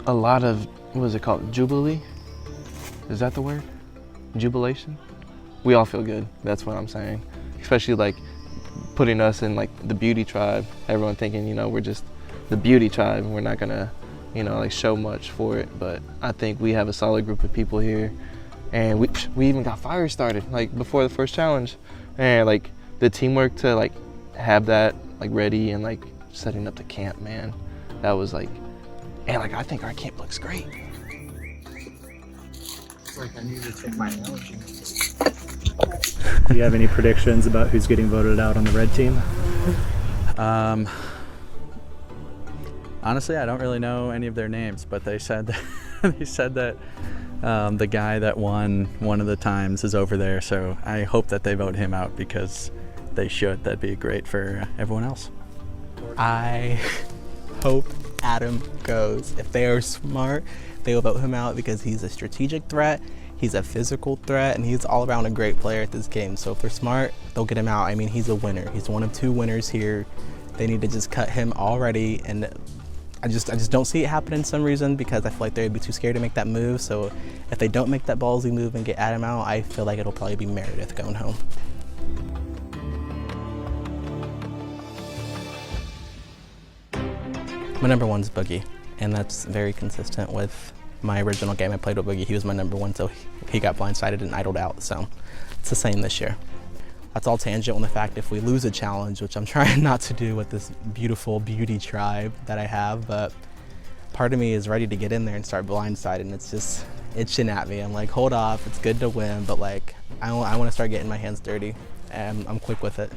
a lot of, what is it called, jubilee? Is that the word? Jubilation? We all feel good, that's what I'm saying. Especially like putting us in like the beauty tribe, everyone thinking, you know, we're just the beauty tribe and we're not gonna, you know, like show much for it. But I think we have a solid group of people here, and we even got fire started like before the first challenge, and like the teamwork to like have that like ready and like setting up the camp, man, that was like, and like I think our camp looks great. It's like I need to take my allergy. Do you have any predictions about who's getting voted out on the red team? Honestly, I don't really know any of their names, but they said that the guy that won one of the times is over there, so I hope that they vote him out because they should. That'd be great for everyone else. I hope Adam goes. If they are smart, they will vote him out because he's a strategic threat, he's a physical threat, and he's all around a great player at this game. So if they're smart, they'll get him out. I mean, he's a winner. He's one of 2 winners here. They need to just cut him already, and I just don't see it happening for some reason because I feel like they'd be too scared to make that move. So if they don't make that ballsy move and get Adam out, I feel like it'll probably be Meredith going home. My number 1's Boogie, and that's very consistent with my original game I played with Boogie. He was my number 1, so he got blindsided and idled out, so it's the same this year. That's all tangent on the fact if we lose a challenge, which I'm trying not to do with this beautiful beauty tribe that I have, but part of me is ready to get in there and start blindsided, and it's just itching at me. I'm like, hold off, it's good to win, but like, I want to start getting my hands dirty, and I'm quick with it.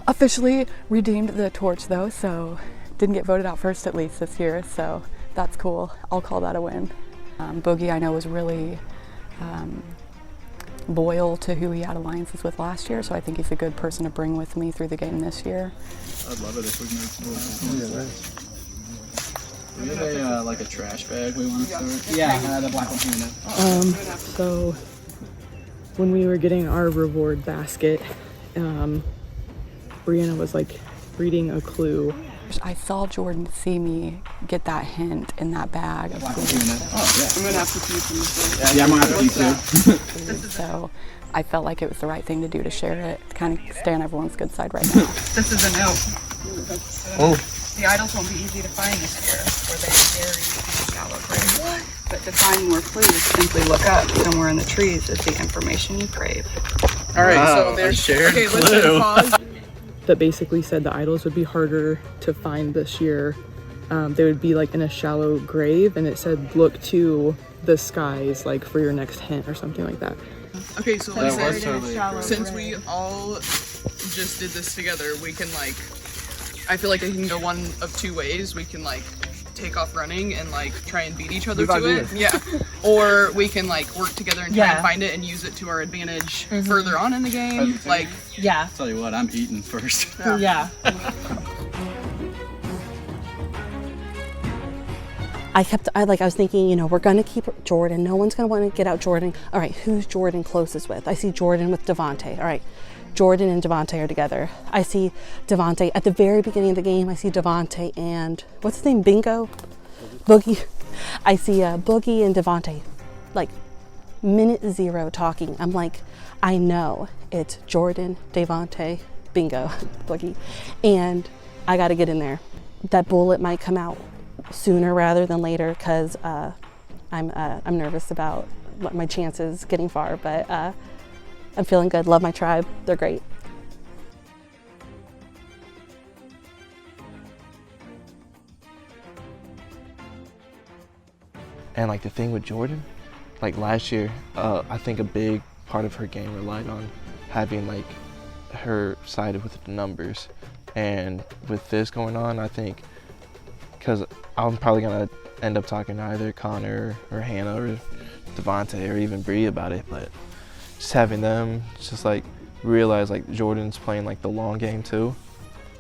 Officially redeemed the torch though, so didn't get voted out first at least this year, so that's cool. I'll call that a win. Boogie, I know, was really loyal to who he had alliances with last year, so I think he's a good person to bring with me through the game this year. I'd love it if we made more. Do we have like a trash bag we want to start? Yeah, the black one. So when we were getting our reward basket, Brianna was like reading a clue. I saw Jordan see me get that hint in that bag. Of Oh, yeah. I'm gonna have to pee from this. Yeah, I'm gonna have to pee too. So I felt like it was the right thing to do to share it, to kind of stay on everyone's good side right now. This is a no. Oh. The idols won't be easy to find this year, where they are very shallow grave. But to find more clues, simply look up. Somewhere in the trees is the information you crave. All right, Wow, so there's Okay, listen, pause. That basically said the idols would be harder to find this year. They would be like in a shallow grave, and it said look to the skies like for your next hint or something like that. Okay, so That was listen, totally since we all just did this together, we can like, I feel like it can go one of 2 ways. We can like take off running and like try and beat each other to it. Yeah. Or we can like work together and try and find it and use it to our advantage further on in the game. Like, Yeah. Tell you what, I'm eating first. Yeah. I was thinking, you know, we're gonna keep Jordan. No one's gonna want to get out Jordan. All right, who's Jordan closest with? I see Jordan with Devontae. All right, Jordan and Devontae are together. I see Devontae at the very beginning of the game. I see Devontae and what's his name? Bingo, Boogie. I see Boogie and Devontae, like minute 0 talking. I'm like, I know it's Jordan, Devontae, Bingo, Boogie, and I got to get in there. That bullet might come out sooner rather than later because I'm nervous about my chances getting far, but I'm feeling good. Love my tribe. They're great. And like the thing with Jordan, like last year, I think a big part of her game relied on having like her sided with the numbers. And with this going on, I think, because I'm probably gonna end up talking to either Connor or Hannah or Devontae or even Bree about it, but just having them just like realize like Jordan's playing like the long game too,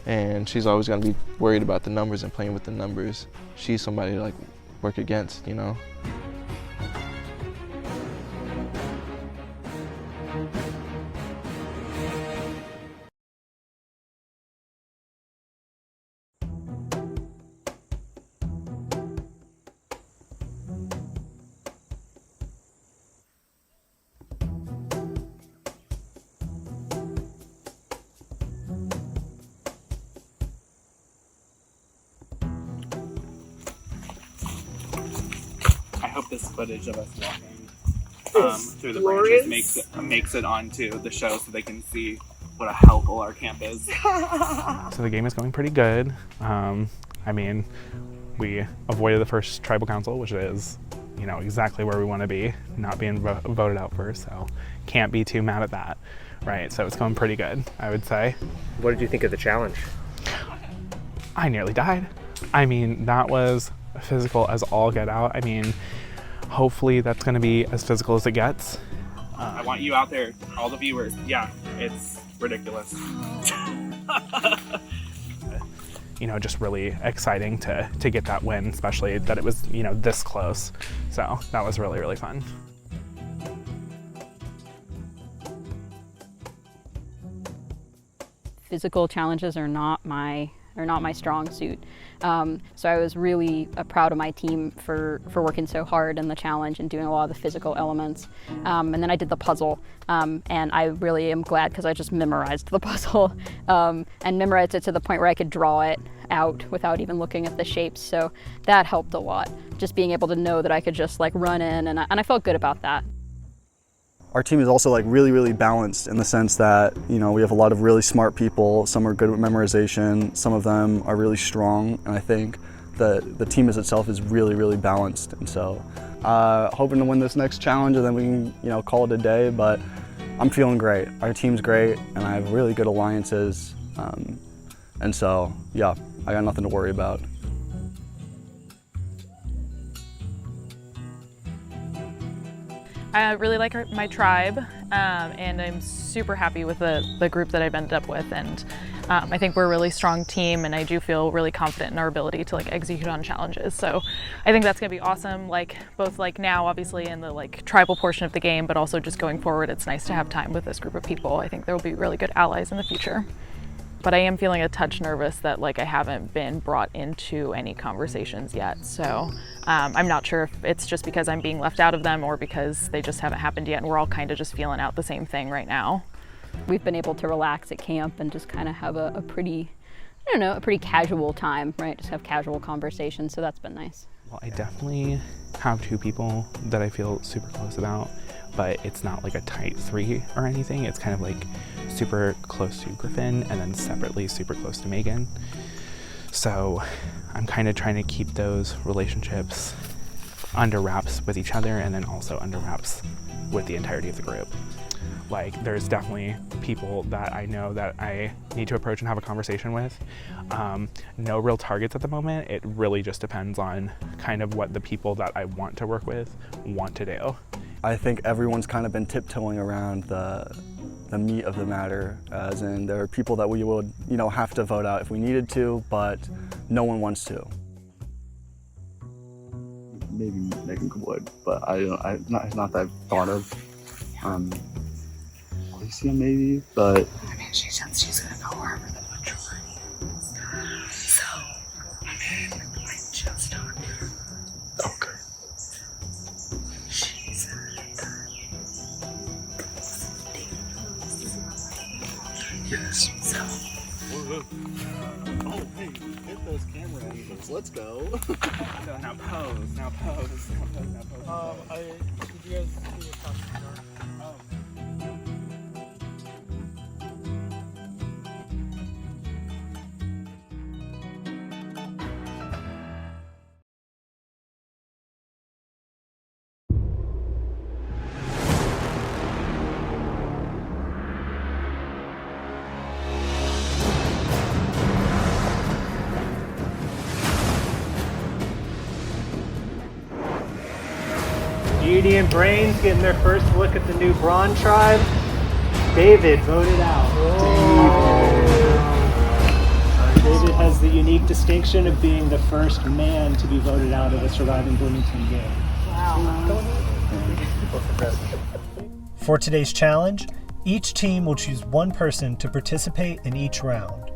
and she's always gonna be worried about the numbers and playing with the numbers. She's somebody to like work against, you know. I hope this footage of us walking through the branches makes it onto the show so they can see what a helpful our camp is. So the game is going pretty good. I mean, we avoided the first tribal council, which is, you know, exactly where we want to be, not being voted out first, so can't be too mad at that, right? So it's going pretty good, I would say. What did you think of the challenge? I nearly died. I mean, that was physical as all get out. I mean, hopefully that's going to be as physical as it gets. I want you out there, all the viewers. Yeah, it's ridiculous. You know, just really exciting to get that win, especially that it was, you know, this close. So that was really, really fun. Physical challenges are not my strong suit. So I was really proud of my team for working so hard in the challenge and doing a lot of the physical elements. And then I did the puzzle, and I really am glad because I just memorized the puzzle and memorized it to the point where I could draw it out without even looking at the shapes. So that helped a lot, just being able to know that I could just like run in, and I felt good about that. Our team is also like really balanced in the sense that, you know, we have a lot of really smart people. Some are good with memorization, some of them are really strong, and I think that the team as itself is really balanced. And so hoping to win this next challenge and then we can, you know, call it a day, but I'm feeling great. Our team's great and I have really good alliances. And so, yeah, I got nothing to worry about. I really like my tribe, and I'm super happy with the group that I've ended up with, and I think we're a really strong team, and I do feel really confident in our ability to like execute on challenges. So I think that's gonna be awesome, like both like now obviously in the like tribal portion of the game, but also just going forward, it's nice to have time with this group of people. I think there will be really good allies in the future. But I am feeling a touch nervous that like I haven't been brought into any conversations yet. So I'm not sure if it's just because I'm being left out of them or because they just haven't happened yet and we're all kind of just feeling out the same thing right now. We've been able to relax at camp and just kind of have a pretty, I don't know, a pretty casual time, right? Just have casual conversations, so that's been nice. Well, I definitely have two people that I feel super close about, but it's not like a tight three or anything. It's kind of like super close to Griffin and then separately super close to Megan. So I'm kind of trying to keep those relationships under wraps with each other and then also under wraps with the entirety of the group. Like there's definitely people that I know that I need to approach and have a conversation with. No real targets at the moment. It really just depends on kind of what the people that I want to work with want to do. I think everyone's kind of been tiptoeing around the meat of the matter, as in there are people that we would, you know, have to vote out if we needed to, but no one wants to. Maybe Megan would, but it's not that I've thought of. Alicia maybe, but I mean, she's gonna go wherever the majority is. So, I mean, I just talked to her. okay. She said Yes. So. Oh, hey, get those camera angles. Let's go. Now pose. Now pose. Did you guys see what costumes are? Oh. Beauty and Brains getting their first look at the new Brawn tribe. David voted out. David has the unique distinction of being the first man to be voted out of a Surviving Bloomington game. Wow. For today's challenge, each team will choose one person to participate in each round.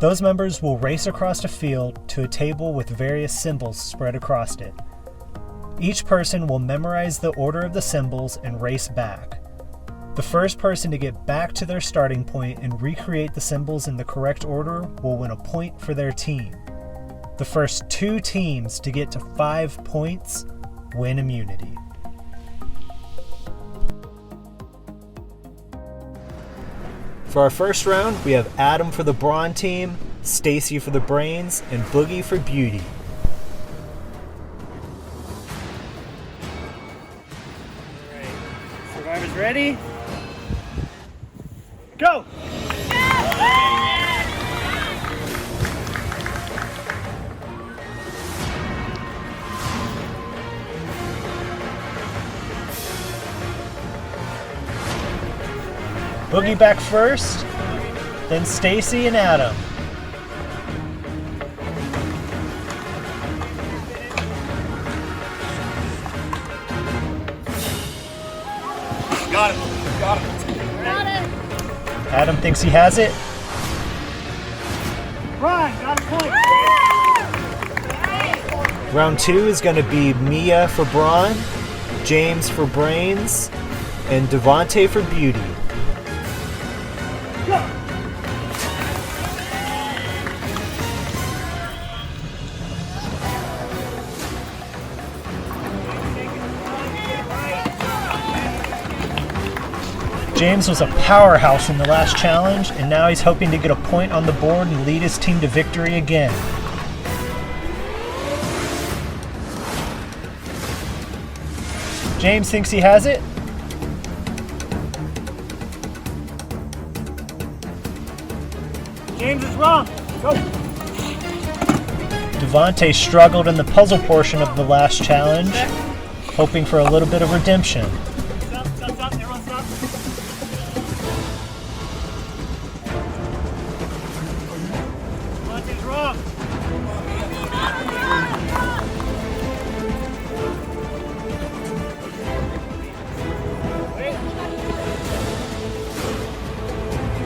Those members will race across a field to a table with various symbols spread across it. Each person will memorize the order of the symbols and race back. The first person to get back to their starting point and recreate the symbols in the correct order will win a point for their team. The first two teams to get to 5 points win immunity. For our first round, we have Adam for the Brawn team, Stacy for the Brains, and Boogie for Beauty. Survivors ready? Go! Boogie back first, then Stacy and Adam. Got it. Got it. Adam thinks he has it. Run! Got a point! Round 2 is going to be Mia for Brawn, James for Brains, and Devontae for Beauty. James was a powerhouse in the last challenge, and now he's hoping to get a point on the board and lead his team to victory again. James thinks he has it. James is wrong. Go. Devontae struggled in the puzzle portion of the last challenge, hoping for a little bit of redemption. Stop, stop, stop. Everyone stop. Devontae's wrong.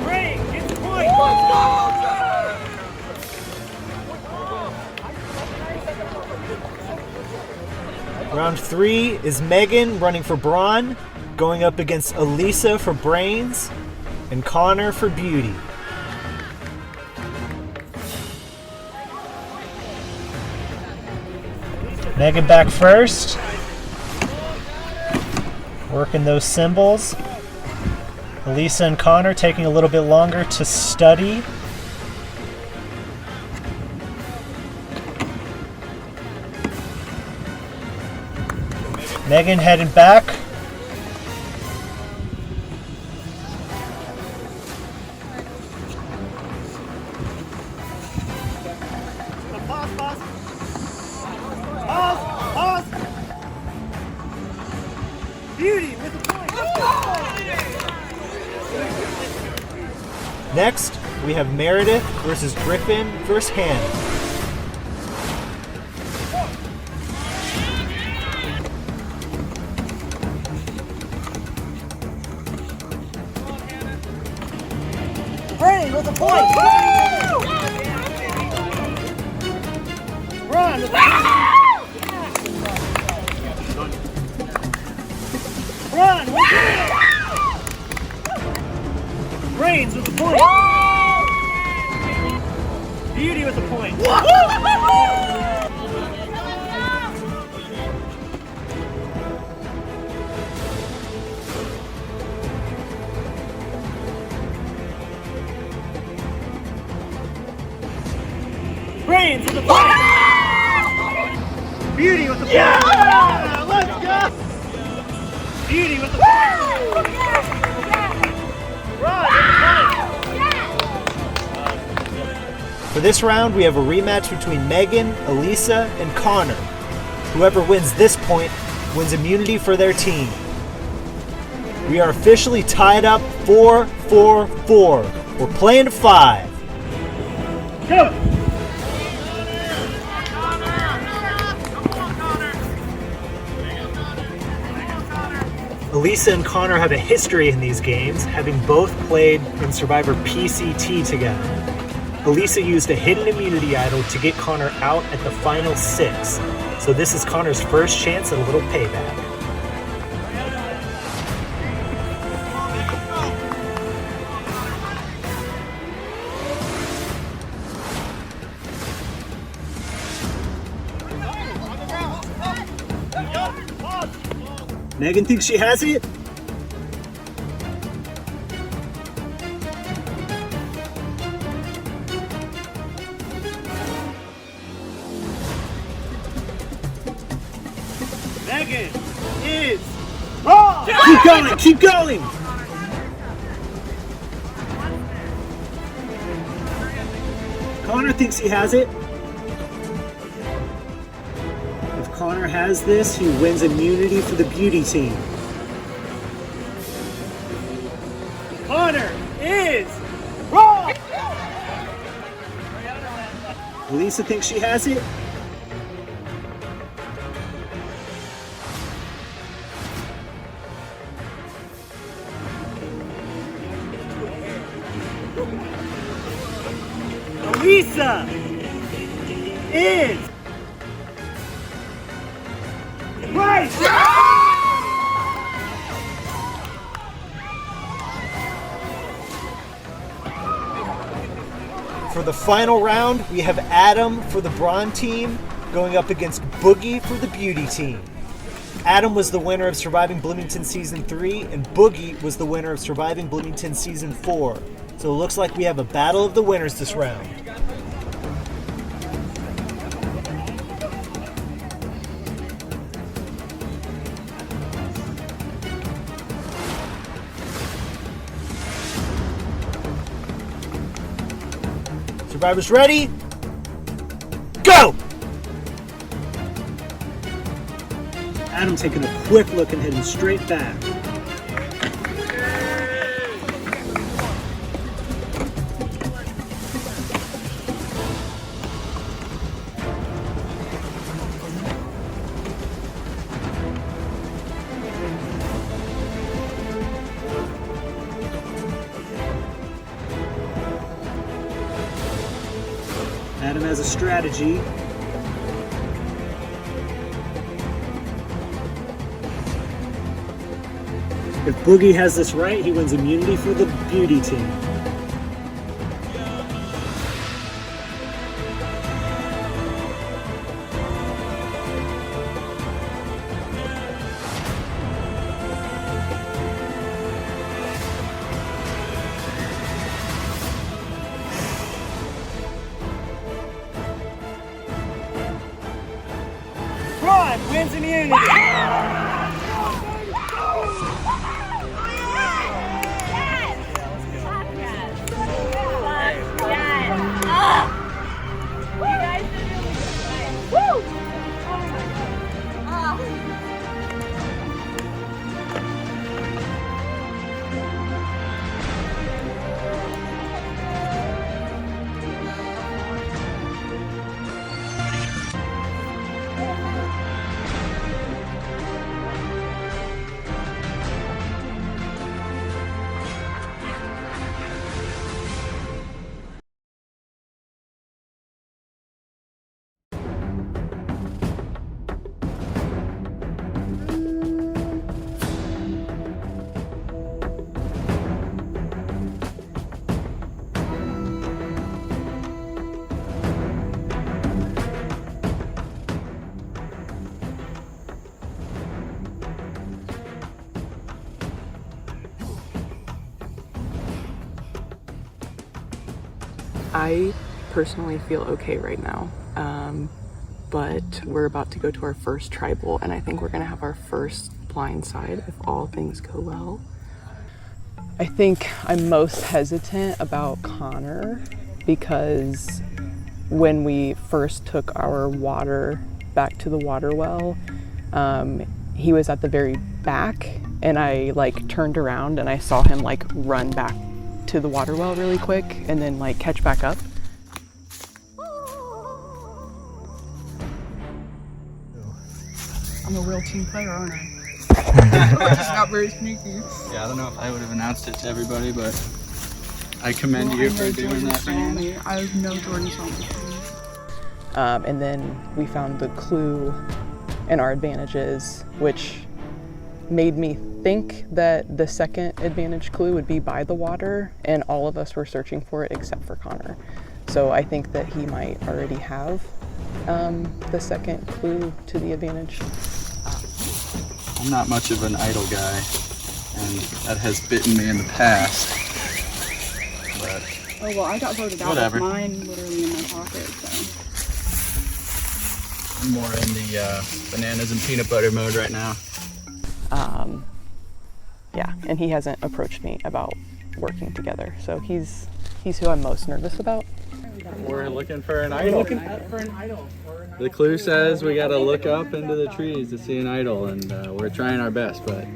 Great, get the point. Round 3 is Megan running for Brawn, going up against Elisa for Brains, and Connor for Beauty. Megan back first, working those symbols. Elisa and Connor taking a little bit longer to study. Megan heading back. Pause, pause. Pause, pause. Beauty with the point. Next, we have Meredith versus Griffin versus Hannah. Brain with the point. Run with the point. Run with the point. Brains with the point. Beauty with the point. Brains with the point. Beauty with the point. Yeah! Let's go. Beauty with the point. Run with the point. For this round, we have a rematch between Megan, Elisa, and Connor. Whoever wins this point wins immunity for their team. We are officially tied up 4-4-4. We're playing to 5. Go! Elisa and Connor have a history in these games, having both played in Survivor PCT together. Elisa used a hidden immunity idol to get Connor out at the final 6, so this is Connor's first chance at a little payback. Megan thinks she has it. Megan is wrong! Keep going, keep going! Connor thinks he has it. If Connor has this, he wins immunity for the beauty team. Connor is wrong! Lisa thinks she has it. Lisa is right. For the final round, we have Adam for the Brawn team going up against Boogie for the Beauty team. Adam was the winner of Surviving Bloomington Season 3, and Boogie was the winner of Surviving Bloomington Season 4. So it looks like we have a battle of the winners this round. Survivors ready? Go! Adam taking a quick look and heading straight back. Adam has a strategy. If Boogie has this right, he wins immunity for the beauty team. Braun wins immunity. I personally feel okay right now, but we're about to go to our first tribal, and I think we're gonna have our first blind side if all things go well. I think I'm most hesitant about Connor because when we first took our water back to the water well, he was at the very back, and I turned around and I saw him run back to the water well really quick and then catch back up. I'm a real team player, aren't I? I just got very sneaky. Yeah, I don't know if I would have announced it to everybody, but I commend you for doing that. I know Jordan saw me. And then we found the clue and our advantages, which made me think that the second advantage clue would be by the water, and all of us were searching for it except for Connor. So I think that he might already have the second clue to the advantage. I'm not much of an idol guy, and that has bitten me in the past. But Oh, well, I got voted out whatever. with mine literally in my pocket, so. I'm more in the bananas and peanut butter mode right now. Yeah, and he hasn't approached me about working together, so he's who I'm most nervous about. We're looking for an idol. The clue says we gotta look up into the trees to see an idol, and we're trying our best, but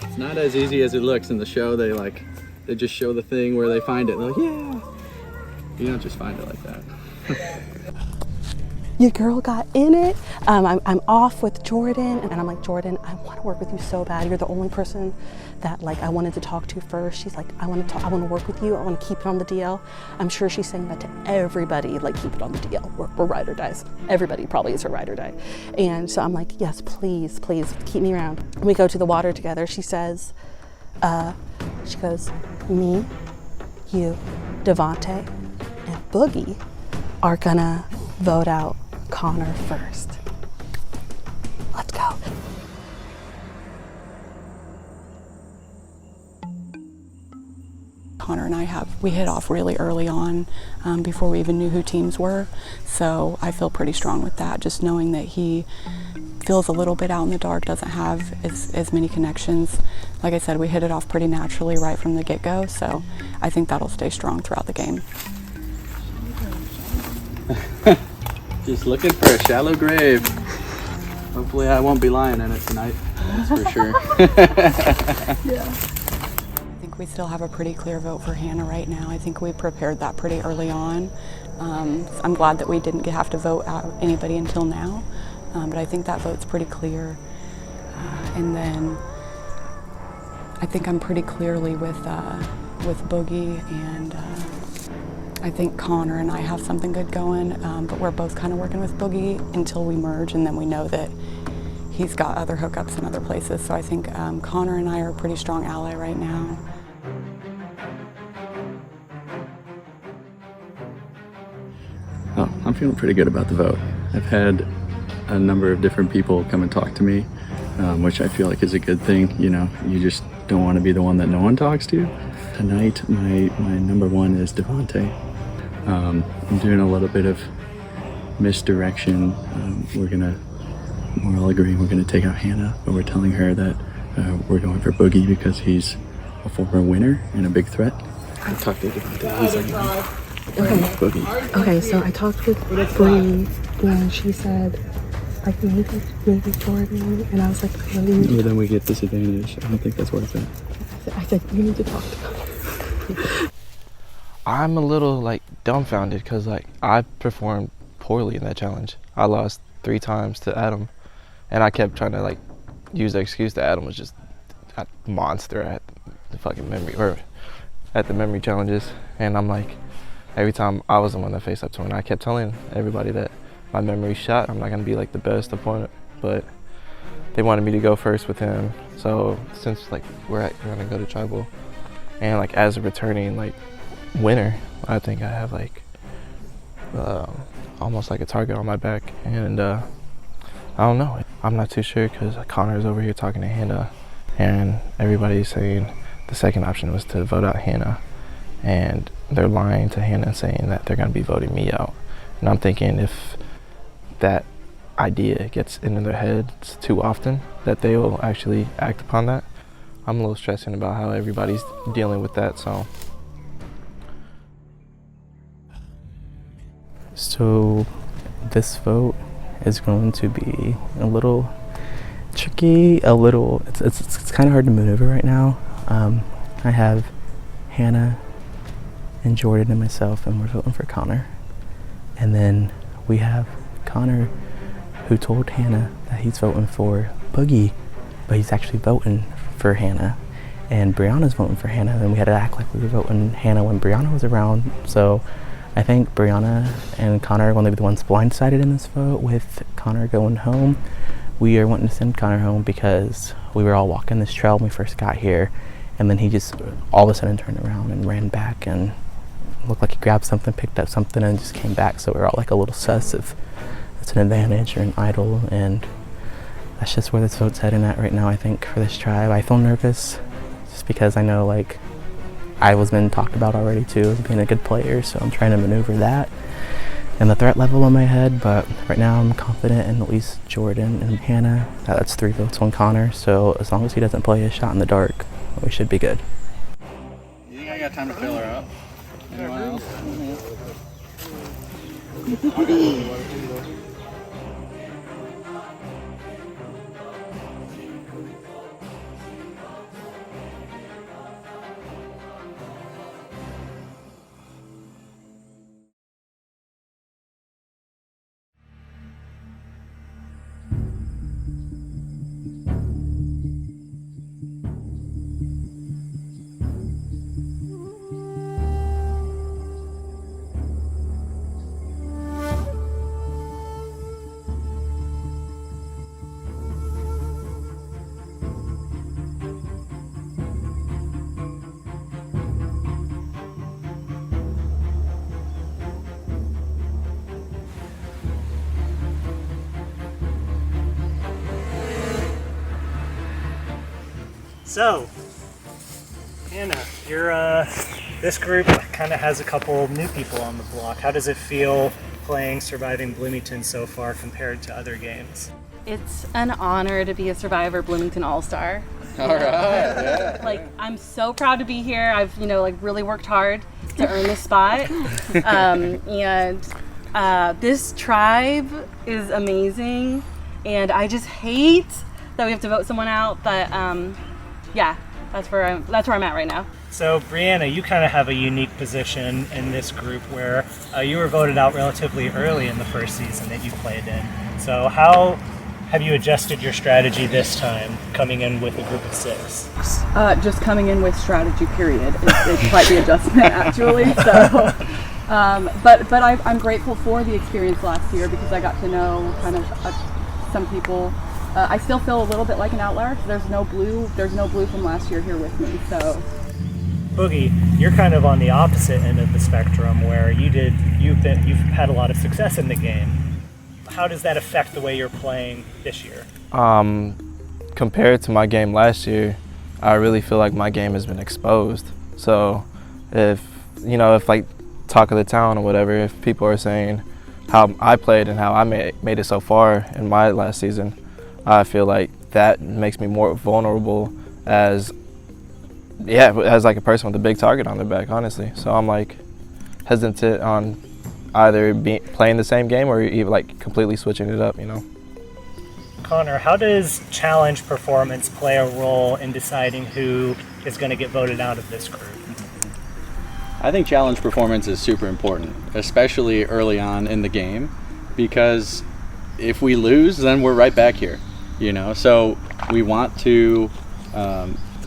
it's not as easy as it looks. In the show, they just show the thing where they find it, and they're like, yeah. You don't just find it like that. Your girl got in it. I'm off with Jordan, and I'm like, Jordan, I want to work with you so bad. You're the only person that like I wanted to talk to first. She's like, I want to work with you. I want to keep it on the DL. I'm sure she's saying that to everybody, like, keep it on the DL. We're ride or dies. Everybody probably is her ride or die. And so I'm like, yes, please, please keep me around. We go to the water together. She says, she goes, me, you, Devontae, and Boogie are gonna vote out Connor first. Let's go. Connor and I we hit off really early on before we even knew who teams were. So I feel pretty strong with that, just knowing that he feels a little bit out in the dark, doesn't have as many connections. Like I said, we hit it off pretty naturally right from the get-go, so I think that'll stay strong throughout the game. Just looking for a shallow grave. Hopefully I won't be lying in it tonight. That's for sure. Yeah. I think we still have a pretty clear vote for Hannah right now. I think we prepared that pretty early on. I'm glad that we didn't have to vote out anybody until now, but I think that vote's pretty clear. And then I think I'm pretty clearly with Boogie, and I think Connor and I have something good going, but we're both kind of working with Boogie until we merge, and then we know that he's got other hookups in other places. So I think Connor and I are a pretty strong ally right now. Oh, I'm feeling pretty good about the vote. I've had a number of different people come and talk to me, which I feel like is a good thing. You know, you just don't want to be the one that no one talks to. Tonight, my number one is Devontae. I'm doing a little bit of misdirection. We're all agreeing we're gonna take out Hannah, but we're telling her that we're going for Boogie because he's a former winner and a big threat. I talked to Devontae. He's like, Boogie. Okay, so I talked with Bree, and she said, like, maybe Jordan, and I was like, okay, Well, then we get disadvantage. I don't think that's worth it. I said, you need to talk to her. I'm a little like dumbfounded because like I performed poorly in that challenge. I lost 3 times to Adam, and I kept trying to like use the excuse that Adam was just a monster at the fucking memory or at the memory challenges. And I'm like, every time I was the one that faced up to him, I kept telling everybody that my memory shot. I'm not gonna be like the best opponent, but they wanted me to go first with him. So since like we're gonna go to tribal, and like as a returning like winner, I think I have like almost like a target on my back, and I don't know. I'm not too sure because Connor's over here talking to Hannah, and everybody's saying the second option was to vote out Hannah, and they're lying to Hannah saying that they're gonna be voting me out. And I'm thinking if that idea gets into their heads too often, that they will actually act upon that. I'm a little stressing about how everybody's dealing with that, so. So this vote is going to be a little tricky, it's kind of hard to maneuver right now. I have Hannah and Jordan and myself, and we're voting for Connor. And then we have Connor, who told Hannah that he's voting for Boogie, but he's actually voting for Hannah. And Brianna's voting for Hannah, and we had to act like we were voting Hannah when Brianna was around. So I think Brianna and Connor are going to be the ones blindsided in this vote, with Connor going home. We are wanting to send Connor home because we were all walking this trail when we first got here, and then he just all of a sudden turned around and ran back and looked like he grabbed something, picked up something, and just came back. So we were all like a little sus if it's an advantage or an idol. And that's just where this vote's heading at right now, I think, for this tribe. I feel nervous just because I know, like, I was been talked about already too as being a good player, so I'm trying to maneuver that and the threat level in my head, but right now I'm confident in at least Jordan and Hannah. That's 3 votes on Connor, so as long as he doesn't play his shot in the dark, we should be good. You think I got time to fill her up? Anyone else? So, Hannah, this group kind of has a couple new people on the block. How does it feel playing Surviving Bloomington so far compared to other games? It's an honor to be a Survivor Bloomington All-Star. All right, yeah. Like, I'm so proud to be here. I've, really worked hard to earn this spot. This tribe is amazing, and I just hate that we have to vote someone out, but yeah, that's where I'm at right now. So, Brianna, you kind of have a unique position in this group where you were voted out relatively early in the first season that you played in. So how have you adjusted your strategy this time, coming in with a group of 6? Just coming in with strategy, period. It's quite the adjustment, actually. So, but I'm grateful for the experience last year because I got to know kind of some people. I still feel a little bit like an outlier. There's no blue from last year here with me. So, Boogie, you're kind of on the opposite end of the spectrum where you've had a lot of success in the game. How does that affect the way you're playing this year? Compared to my game last year, I really feel like my game has been exposed. So if like talk of the town or whatever, if people are saying how I played and how I made it so far in my last season, I feel like that makes me more vulnerable as like a person with a big target on their back, honestly. So I'm like hesitant on either playing the same game or even like completely switching it up, Connor, how does challenge performance play a role in deciding who is going to get voted out of this group? I think challenge performance is super important, especially early on in the game, because if we lose, then we're right back here, So we want to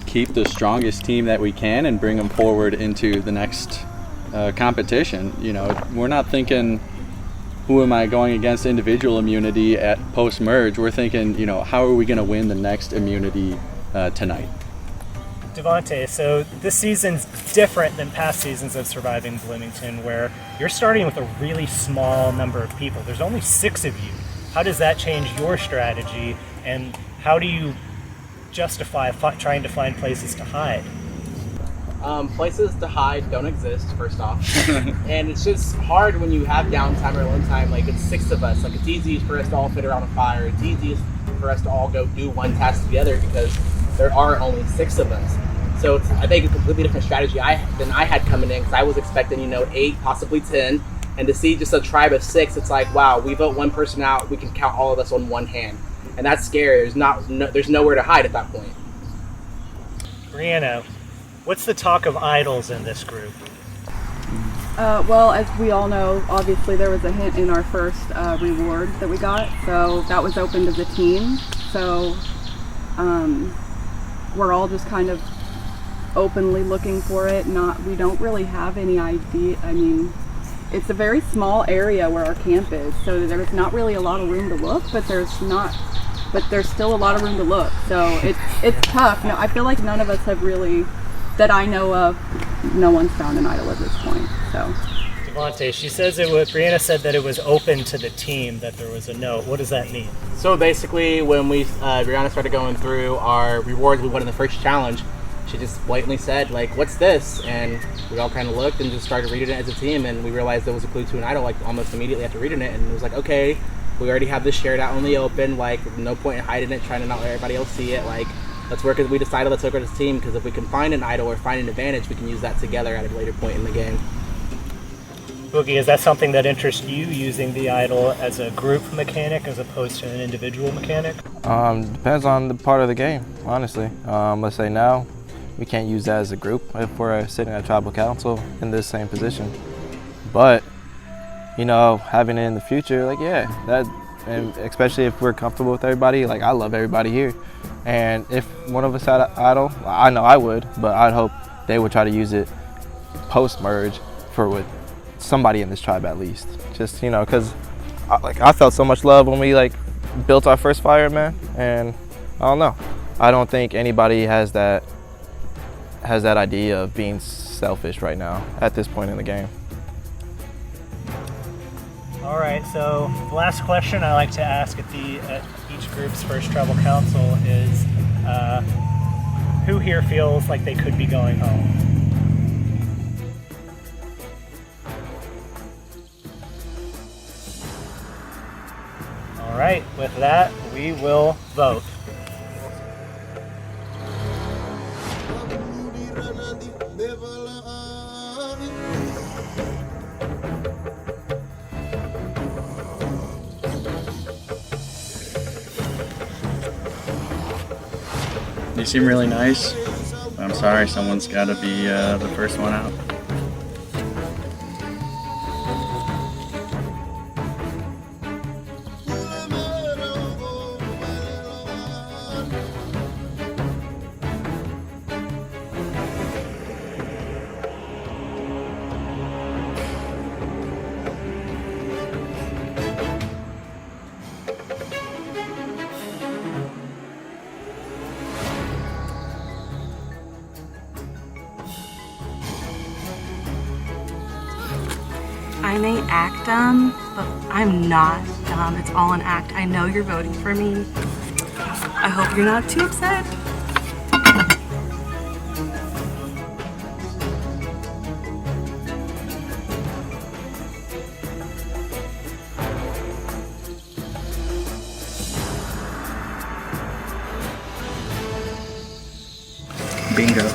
keep the strongest team that we can and bring them forward into the next competition. We're not thinking, who am I going against individual immunity at post-merge? We're thinking, how are we going to win the next immunity tonight? Devontae, so this season's different than past seasons of Surviving Bloomington, where you're starting with a really small number of people. There's only 6 of you. How does that change your strategy, and how do you justify trying to find places to hide? Places to hide don't exist, first off. And it's just hard when you have downtime or alone time. Like, it's 6 of us. Like, it's easy for us to all fit around a fire. It's easy for us to all go do one task together because there are only 6 of us. So it's, I think, a completely different strategy than I had coming in, because I was expecting, 8, possibly 10. And to see just a tribe of 6, it's like, wow, we vote one person out, we can count all of us on one hand. And that's scary. There's nowhere to hide at that point. Brianna, what's the talk of idols in this group? Well, as we all know, obviously there was a hint in our first reward that we got, so that was open to the team. So we're all just kind of openly looking for it. We don't really have any idea. I mean, it's a very small area where our camp is, so there's not really a lot of room to look, but there's still a lot of room to look. So it's tough. No, I feel like none of us have really, that I know of, no one's found an idol at this point. So, Monte, she says Brianna said that it was open to the team, that there was a note. What does that mean? So basically, when Brianna started going through our rewards we won in the first challenge, she just blatantly said, like, what's this? And we all kind of looked and just started reading it as a team, and we realized there was a clue to an idol, like, almost immediately after reading it, and it was like, okay, we already have this shared out in the open, like, no point in hiding it, trying to not let everybody else see it, like, let's work as we decided, let's work as a team, because if we can find an idol or find an advantage, we can use that together at a later point in the game. Boogie, is that something that interests you, using the idol as a group mechanic as opposed to an individual mechanic? Depends on the part of the game, honestly. Let's say now, we can't use that as a group if we're sitting at tribal council in this same position. But, you know, having it in the future, like, yeah, that, and especially if we're comfortable with everybody, like, I love everybody here. And if one of us had an idol, I know I would, but I'd hope they would try to use it post-merge with somebody in this tribe at least. Just, you know, because I felt so much love when we like built our first fire, man, and I don't know. I don't think anybody has that idea of being selfish right now at this point in the game. All right, so the last question I like to ask at each group's first tribal council is, who here feels like they could be going home? All right, with that, we will vote. You seem really nice. I'm sorry, someone's got to be the first one out. I may act dumb, but I'm not dumb. It's all an act. I know you're voting for me. I hope you're not too upset. Bingo.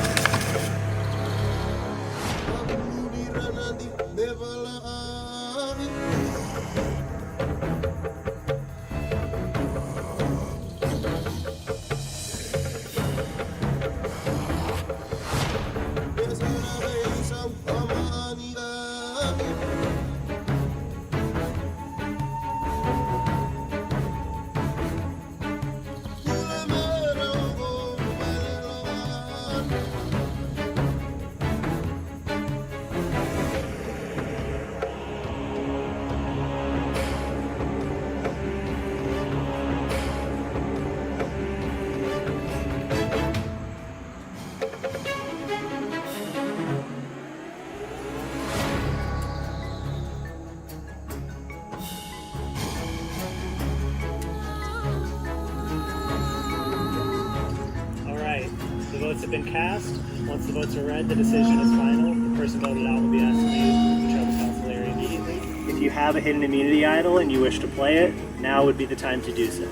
The votes have been cast. Once the votes are read, the decision is final. The person voted out will be asked to leave the tribal council area immediately. If you have a hidden immunity idol and you wish to play it, now would be the time to do so.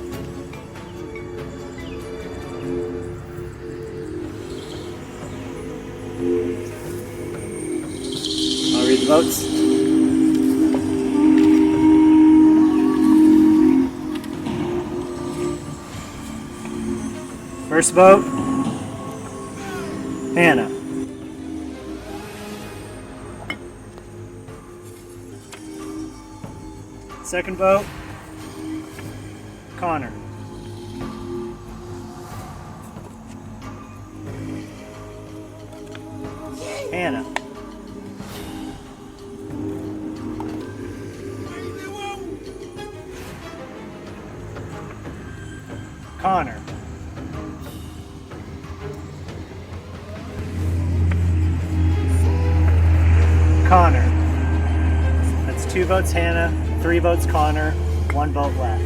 I'll read the votes. First vote, Hannah. Second vote, Connor. Hannah. Connor. Connor. 2 votes Hannah, 3 votes Connor, 1 vote left.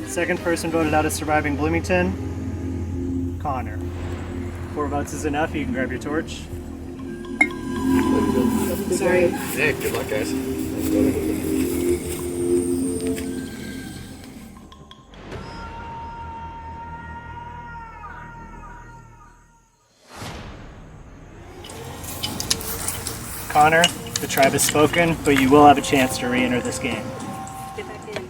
Second person voted out of Surviving Bloomington, Connor. 4 votes is enough. You can grab your torch. Sorry. Hey, good luck, guys. Connor, the tribe has spoken, but you will have a chance to re-enter this game. Get back in.